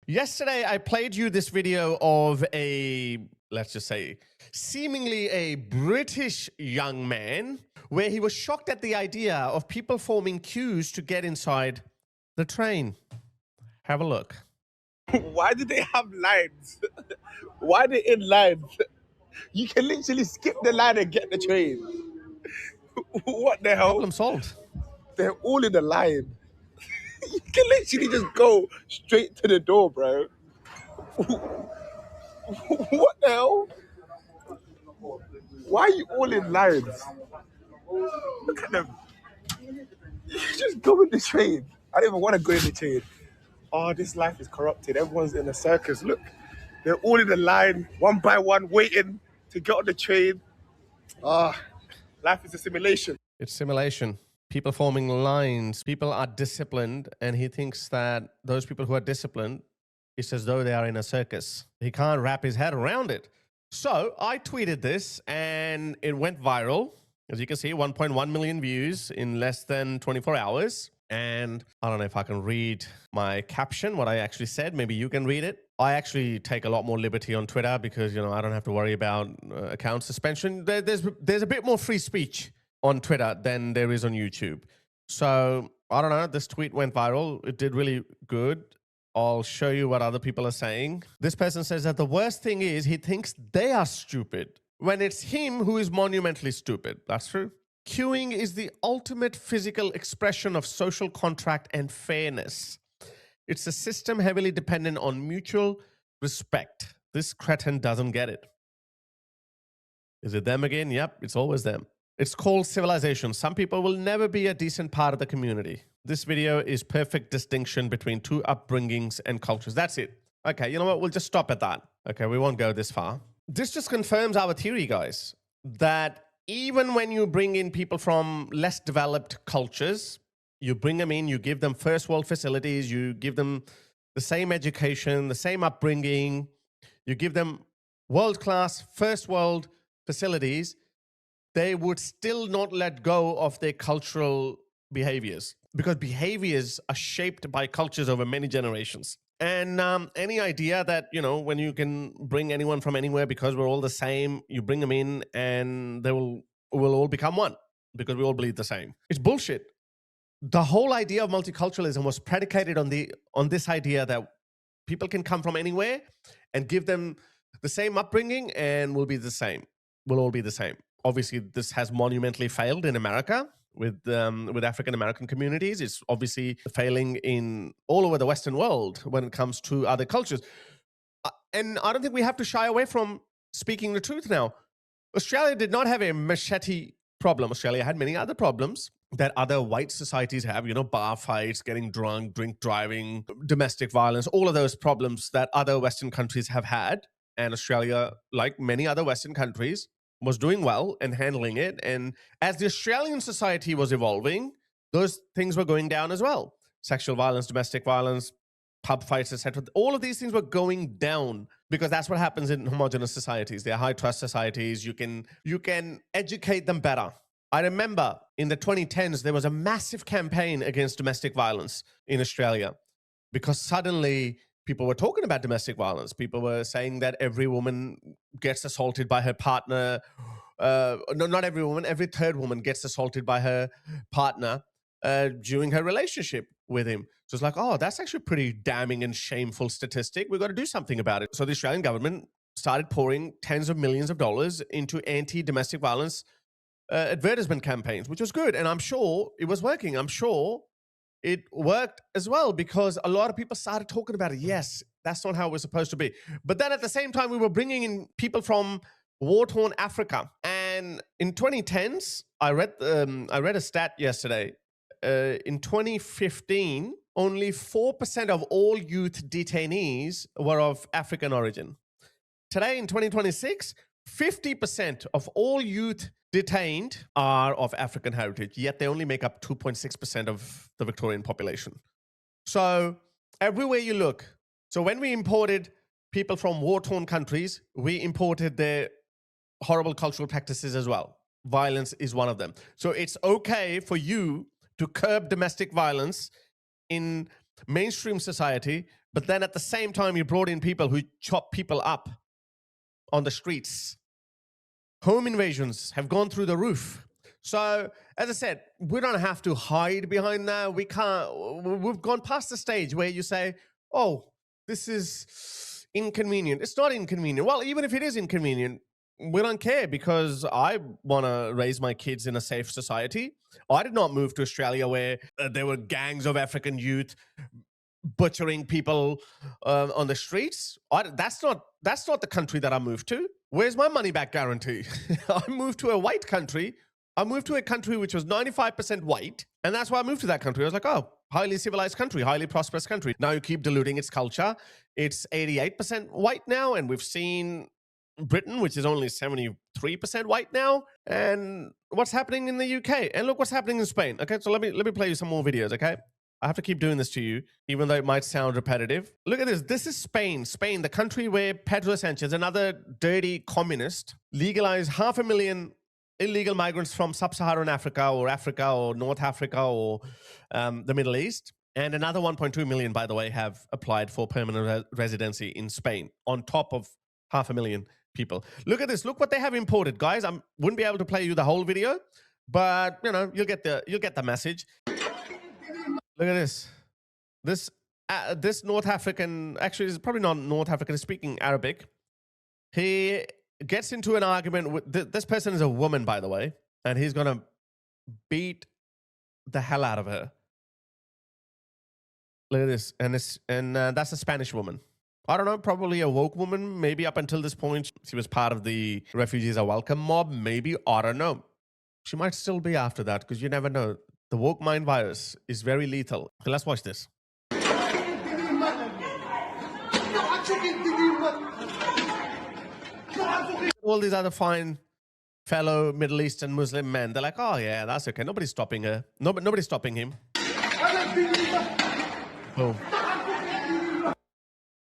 Yesterday, I played you this video of a, let's just say, seemingly a British young man, where he was shocked at the idea of people forming queues to get inside the train. Have a look. Why do they have lines? Why are they in lines? You can literally skip the line and get the train. What the hell? Problem solved. They're all in the line. You can literally just go straight to the door, bro. What the hell? Why are you all in lines? Look at them. You just go in the train. I don't even want to go in the train. Oh, this life is corrupted. Everyone's in a circus. Look, they're all in the line, one by one, waiting to get on the train. Life is a simulation. It's simulation. People forming lines. People are disciplined, and he thinks that those people who are disciplined, it's as though they are in a circus. He can't wrap his head around it. So I tweeted this, and it went viral. As you can see, 1.1 million views in less than 24 hours. And I don't know if I can read my caption, what I actually said. Maybe you can read it. I actually take a lot more liberty on Twitter because, you know, I don't have to worry about account suspension. There's a bit more free speech on Twitter than there is on YouTube. So I don't know. This tweet went viral. It did really good. I'll show you what other people are saying. This person says that the worst thing is he thinks they are stupid when it's him who is monumentally stupid. That's true. Queuing is the ultimate physical expression of social contract and fairness. It's a system heavily dependent on mutual respect. This cretin doesn't get it. Is it them again? Yep, it's always them. It's called civilization. Some people will never be a decent part of the community. This video is perfect distinction between two upbringings and cultures. That's it. Okay, you know what? We'll just stop at that. Okay, we won't go this far. This just confirms our theory, guys, that even when you bring in people from less developed cultures, you bring them in, you give them first world facilities, you give them the same education, the same upbringing, you give them world-class first world facilities, they would still not let go of their cultural behaviors, because behaviors are shaped by cultures over many generations. And any idea that, you know, when you can bring anyone from anywhere because we're all the same, you bring them in and they will all become one because we all believe the same. It's bullshit. The whole idea of multiculturalism was predicated on this idea that people can come from anywhere and give them the same upbringing and we'll be the same. We'll all be the same. Obviously, this has monumentally failed in America with African-American communities. It's obviously failing in all over the Western world when it comes to other cultures. And I don't think we have to shy away from speaking the truth now. Australia did not have a machete problem. Australia had many other problems that other white societies have, you know, bar fights, getting drunk, drink driving, domestic violence, all of those problems that other Western countries have had. And Australia, like many other Western countries, was doing well and handling it. And as the Australian society was evolving, those things were going down as well. Sexual violence, domestic violence, pub fights, etc. All of these things were going down because that's what happens in homogenous societies. They're high trust societies. You can educate them better. I remember in the 2010s, there was a massive campaign against domestic violence in Australia because suddenly people were talking about domestic violence. People were saying that every woman gets assaulted by her partner. No, not every woman. Every third woman gets assaulted by her partner during her relationship with him. So it's like, oh, that's actually a pretty damning and shameful statistic. We've got to do something about it. So the Australian government started pouring tens of millions of dollars into anti-domestic violence advertisement campaigns, which was good. And I'm sure it was working. I'm sure it worked as well because a lot of people started talking about it. Yes, that's not how it was supposed to be. But then at the same time, we were bringing in people from war-torn Africa. And in 2010s, I read a stat yesterday. In 2015, only 4% of all youth detainees were of African origin. Today, in 2026, 50% of all youth detained are of African heritage, yet they only make up 2.6% of the Victorian population. So everywhere you look, so when we imported people from war-torn countries, we imported their horrible cultural practices as well. Violence is one of them. So it's okay for you to curb domestic violence in mainstream society, But then at the same time, you brought in people who chop people up on the streets. Home invasions have gone through the roof. So, as I said, we don't have to hide behind that. We've gone past the stage where you say, oh, this is inconvenient. It's not inconvenient. Well, even if it is inconvenient, we don't care, because I want to raise my kids in a safe society. I did not move to Australia where there were gangs of African youth butchering people on the streets. That's not the country that I moved to. Where's my money back guarantee? I moved to a white country. I moved to a country which was 95% white, and that's why I moved to that country. I was like, oh, highly civilized country, highly prosperous country. Now you keep diluting its culture. It's 88% white now, and we've seen Britain, which is only 73% white now. And what's happening in the UK? And look what's happening in Spain. Okay, so let me play you some more videos, okay? I have to keep doing this to you, even though it might sound repetitive. Look at this. This is Spain. Spain, the country where Pedro Sanchez, another dirty communist, legalized 500,000 illegal migrants from sub-Saharan Africa or North Africa or the Middle East. And another 1.2 million, by the way, have applied for permanent residency in Spain, on top of 500,000 people. Look at this. Look what they have imported, guys. I wouldn't be able to play you the whole video, but you know, you'll get the message. Look at this. This North African, actually, is probably not North African, is speaking Arabic. He gets into an argument with this person is a woman, by the way, and he's gonna beat the hell out of her. Look at this, and that's a Spanish woman. I don't know, probably a woke woman. Maybe up until this point, she was part of the refugees are welcome mob. Maybe, I don't know. She might still be after that, because you never know. The woke mind virus is very lethal. Okay, let's watch this. All these other fine fellow Middle Eastern Muslim men, they're like, oh yeah, that's okay. Nobody's stopping her. Nobody's stopping him. Boom.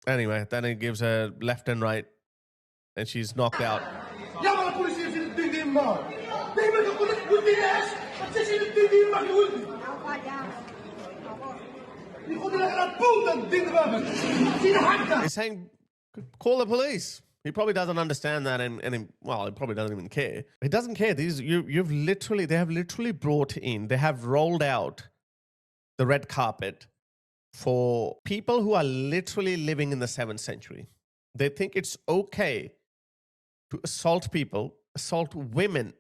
Anyway, then he gives her left and right, and she's knocked out. He's saying, call the police. He probably doesn't understand that, and well, he probably doesn't even care. He doesn't care. They have literally brought in, they have rolled out the red carpet for people who are literally living in the 7th century. They think it's okay to assault people, assault women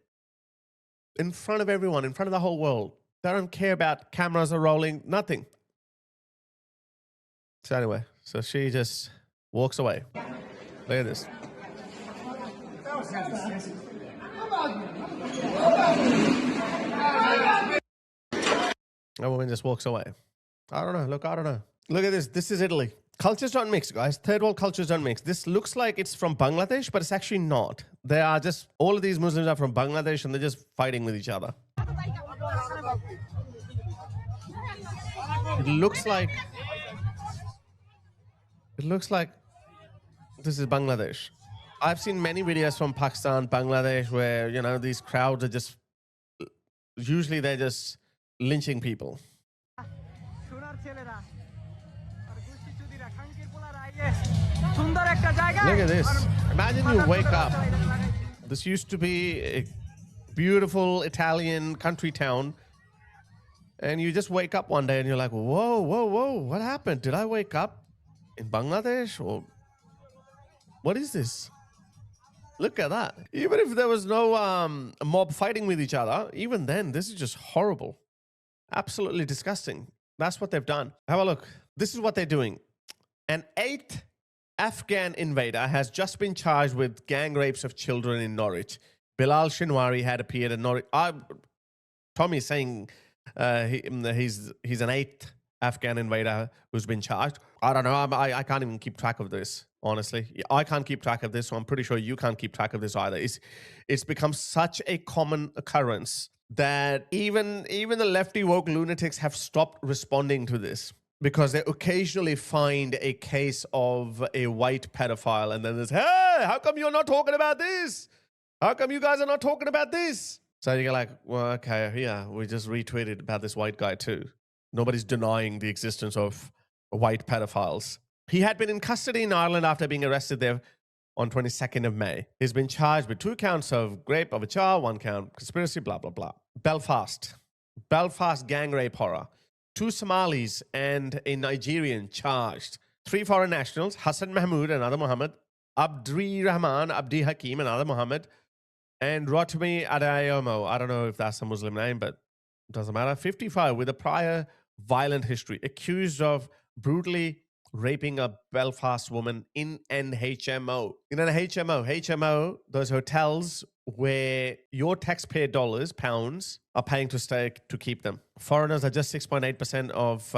in front of everyone, in front of the whole world. They don't care about cameras are rolling, nothing. So anyway, so she just walks away. Look at this. A woman just walks away. I don't know. Look, I don't know. Look at this. This is Italy. Cultures don't mix, guys. Third world cultures don't mix. This looks like it's from Bangladesh, but it's actually not. They are just, all of these Muslims are from Bangladesh, and they're just fighting with each other. It looks like this is Bangladesh. I've seen many videos from Pakistan, Bangladesh, where, you know, these crowds are just, usually they're just lynching people. Look at this. Imagine you wake up. This used to be a beautiful Italian country town, and you just wake up one day and you're like, whoa, whoa, whoa, what happened? Did I wake up in Bangladesh, or what is this? Look at that. Even if there was no mob fighting with each other, even then, this is just horrible. Absolutely disgusting. That's what they've done. Have a look. This is what they're doing. An 8th Afghan invader has just been charged with gang rapes of children in Norwich. Bilal Shinwari had appeared in Norwich. Tommy's saying he's an 8th Afghan invader who's been charged. I don't know. I can't even keep track of this, honestly. I can't keep track of this, so I'm pretty sure you can't keep track of this either. It's become such a common occurrence that even the lefty woke lunatics have stopped responding to this, because they occasionally find a case of a white pedophile, and then there's, hey, how come you're not talking about this? How come you guys are not talking about this? So you're like, well, okay, yeah, we just retweeted about this white guy too. Nobody's denying the existence of white pedophiles. He had been in custody in Ireland after being arrested there on 22nd of May. He's been charged with 2 counts of rape of a child, 1 count conspiracy, blah, blah, blah. Belfast gang rape horror. 2 Somalis and a Nigerian charged. 3 foreign nationals, Hassan Mahmoud, another Muhammad, Abdi Rahman, Abdi Hakim, another Muhammad, and Rotimi Adayomo. I don't know if that's a Muslim name, but it doesn't matter. 55 with a prior violent history, accused of brutally raping a Belfast woman in an HMO. In an HMO, those hotels where your taxpayer dollars, pounds, are paying to stay to keep them. Foreigners are just 6.8% of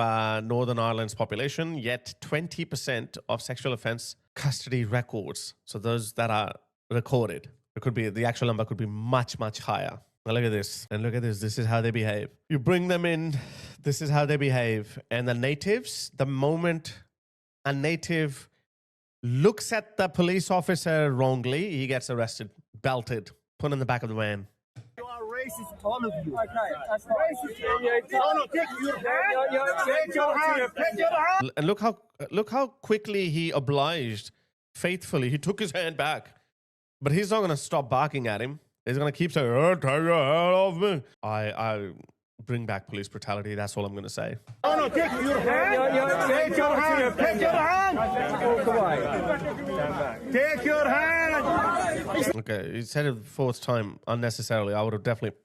Northern Ireland's population, yet 20% of sexual offense custody records. So those that are recorded. It could be, the actual number could be much, much higher. Now look at this. And look at this. This is how they behave. You bring them in. This is how they behave. And the natives, the moment a native looks at the police officer wrongly, he gets arrested, belted, put in the back of the van. You are racist, all of you. Okay, that's not racist. No, take your hand. Take your hand. Take your hand. And look how quickly he obliged, faithfully. He took his hand back. But he's not going to stop barking at him. He's going to keep saying, oh, take your hand off me. I bring back police brutality. That's all I'm going to say. No, take your hand. Take your hand. Take your hand. Take your hand. Okay, he said it the 4th time unnecessarily. I would have definitely...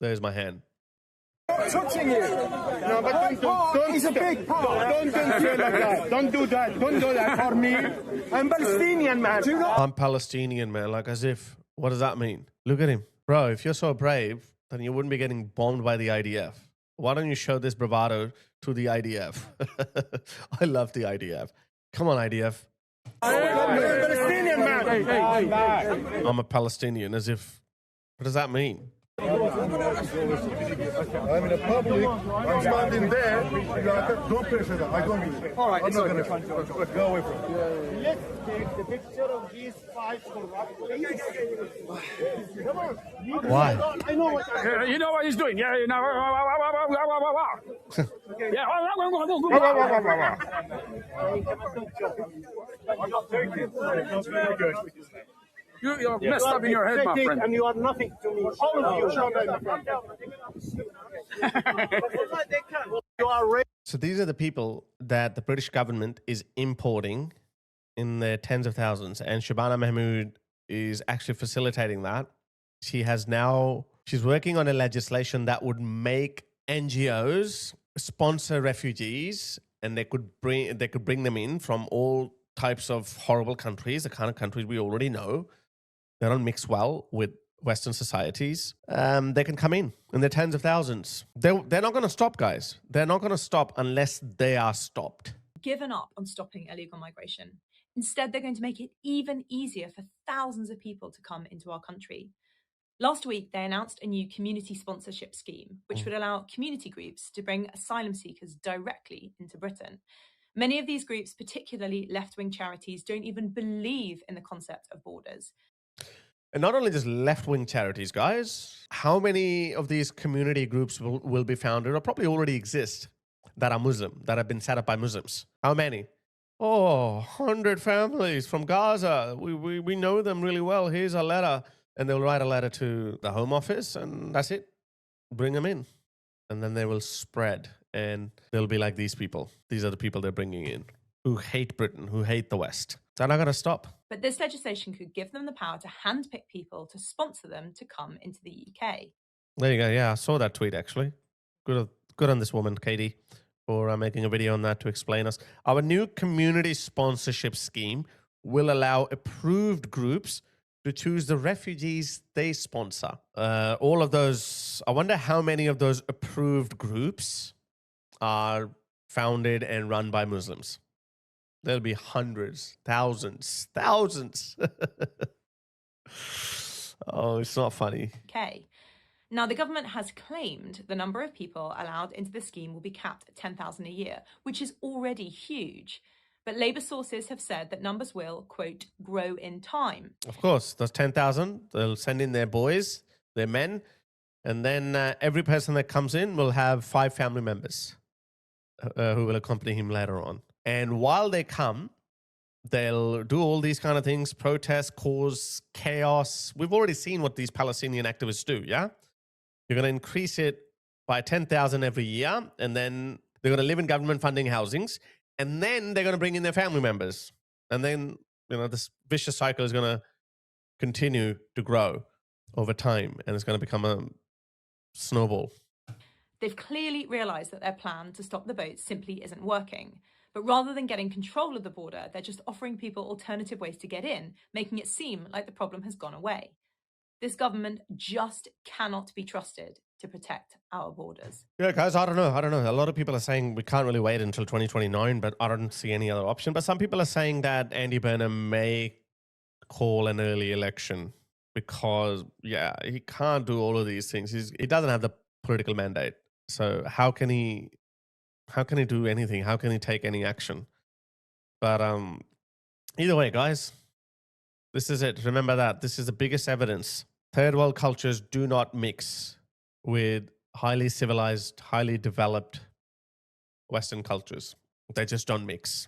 There's my hand. Touching you. No, but don't he's a big part. Don't say like that. Don't do that. Don't do that for me. I'm Palestinian, man. I'm Palestinian, man. Like, as if... What does that mean? Look at him. Bro, if you're so brave, then you wouldn't be getting bombed by the IDF. Why don't you show this bravado to the IDF? I love the IDF. Come on, IDF. I'm a Palestinian, man. I'm a Palestinian, as if... What does that mean? I'm in a public. I'm standing there. Don't pressure that. I don't. All right, I'm it's not okay. going to go away from it. Let's take the picture of these 5 corrupt police. Come on. Why? I know what You know what he's doing? Yeah, you know. Yeah. very good. You're messed up in your head, my friend. And you are nothing to me. All of you. You are racist. So these are the people that the British government is importing in their tens of thousands. And Shabana Mahmood is actually facilitating that. She's working on a legislation that would make NGOs sponsor refugees, and they could bring them in from all types of horrible countries, the kind of countries we already know. They don't mix well with Western societies. They can come in their tens of thousands. They're not going to stop, guys. They're not going to stop unless they are stopped. Given up on stopping illegal migration. Instead, they're going to make it even easier for thousands of people to come into our country. Last week, they announced a new community sponsorship scheme, which would allow community groups to bring asylum seekers directly into Britain. Many of these groups, particularly left-wing charities, don't even believe in the concept of borders. And not only just left-wing charities, guys. How many of these community groups will be founded or probably already exist that are Muslim, that have been set up by Muslims? How many? Oh, 100 families from Gaza. We know them really well. Here's a letter. And they'll write a letter to the Home Office, and that's it. Bring them in. And then they will spread. And they'll be like these people. These are the people they're bringing in who hate Britain, who hate the West. They're not going to stop. But this legislation could give them the power to handpick people to sponsor them to come into the UK. There you go. Yeah, I saw that tweet, actually. Good on this woman, Katie, for making a video on that to explain us. Our new community sponsorship scheme will allow approved groups to choose the refugees they sponsor. All of those, I wonder how many of those approved groups are founded and run by Muslims. There'll be hundreds, thousands. Oh, it's not funny. Okay. Now, the government has claimed the number of people allowed into the scheme will be capped at 10,000 a year, which is already huge. But Labour sources have said that numbers will, quote, grow in time. Of course, those 10,000, they'll send in their boys, their men, and then every person that comes in will have 5 family members who will accompany him later on. And while they come, they'll do all these kind of things, protest, cause chaos. We've already seen what these Palestinian activists do, yeah? You're going to increase it by 10,000 every year, and then they're going to live in government funding housings, and then they're going to bring in their family members. And then, this vicious cycle is going to continue to grow over time, and it's going to become a snowball. They've clearly realised that their plan to stop the boats simply isn't working. But rather than getting control of the border, they're just offering people alternative ways to get in, making it seem like the problem has gone away. This government just cannot be trusted to protect our borders. Yeah, guys, I don't know. A lot of people are saying we can't really wait until 2029, but I don't see any other option. But some people are saying that Andy Burnham may call an early election because, he can't do all of these things. He doesn't have the political mandate. So how can he do anything? How can he take any action? But either way, guys, this is it. Remember that. This is the biggest evidence. Third world cultures do not mix with highly civilized, highly developed Western cultures. They just don't mix.